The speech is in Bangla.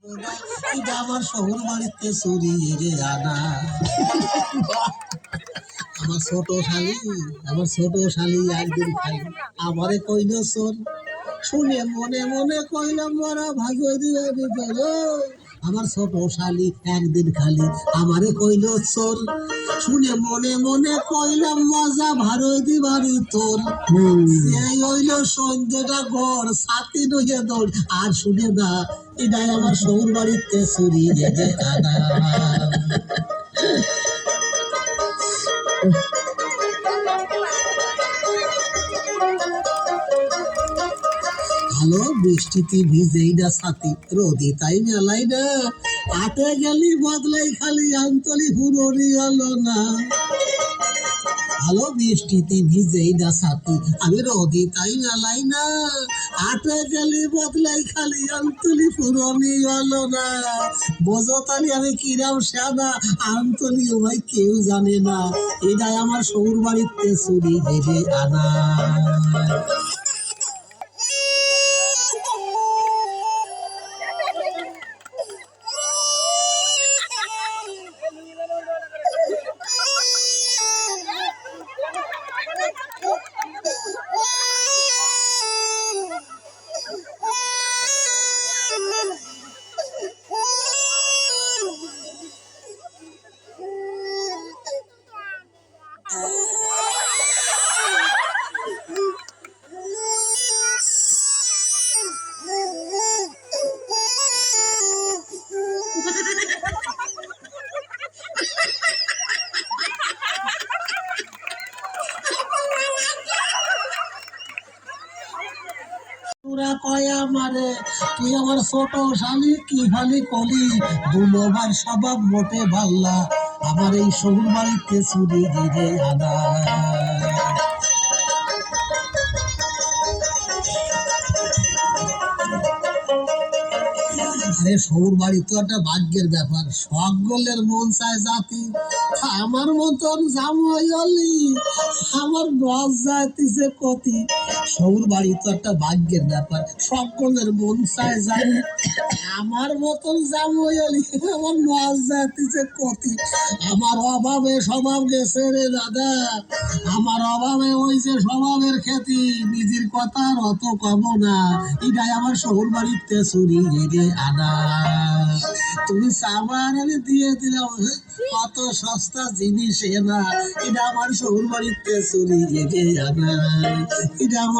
এটা আমার শহর বাড়িতে চুরি রে আনা। আমার ছোট শালি একদিন খাই আমারে কইল চোর, শুনে মনে মনে কইলাম মরা ভাগো দিয়ে দিতে। আমার ছোট শালি একদিন খালি আমারে কইল চোর, শুনে মনে মনে কইলাম মজা ভারই দিবারি তোর। এই হইল সন্ধ্যেটা ঘর ছাতি নইয়ে দৌড় আর শুনে না এটাই আমার শহর বাড়িতে চুরি রে আনা। ভালো বৃষ্টিতে ভিজেই না ছাতি, রোদে তাই মেলাই না, আটে গেলি বদলাই খালি আন্তলি হুড়ি হলো না। ভালো বৃষ্টিতে ভিজেই না ছাতি, আমি রোদে তাই মেলাই না, আটে গেলি বদলাই খালি আন্তলি ফুরনি হলো না। বোঝো তালি আমি কিরাম সাদা, আন্তলি ভাই কেউ জানে না, এটাই আমার শহুর বাড়িতে চুরি ভেজে আনা। তোরা কয় আমারে তুই আমার ছোট শালি কি ফালি কলি, দুলোবার স্বভাব মোটে ভাল্লা, আমার এই শহুর বাড়িতে চুরি দিতে আনা। আরে শহুর বাড়ি তো একটা ভাগ্যের ব্যাপার, সকলের মন চায় জাতি, আমার মতন জামাই হলি আমার রস যাইতেছে কতি। শহুর বাড়ি তো একটা ভাগ্যের ব্যাপার, সকলের মন চায় জানি, আমার মতন জামাই হলি আমার রস যাইতেছে কতি। আমার অভাবে স্বভাব গেছে রে দাদা, আমার অভাবে ওই যে স্বভাবের খ্যাতি, নিজের কথা অত কব না, এটাই আমার শহুর বাড়িতে চুরি রে আনা। তুমি সাবার আমি দিয়ে দিলাম, কত সস্তা জিনিস না, এটা আমার শহুর বাড়িতে চুরি রে আনা। এটা আমার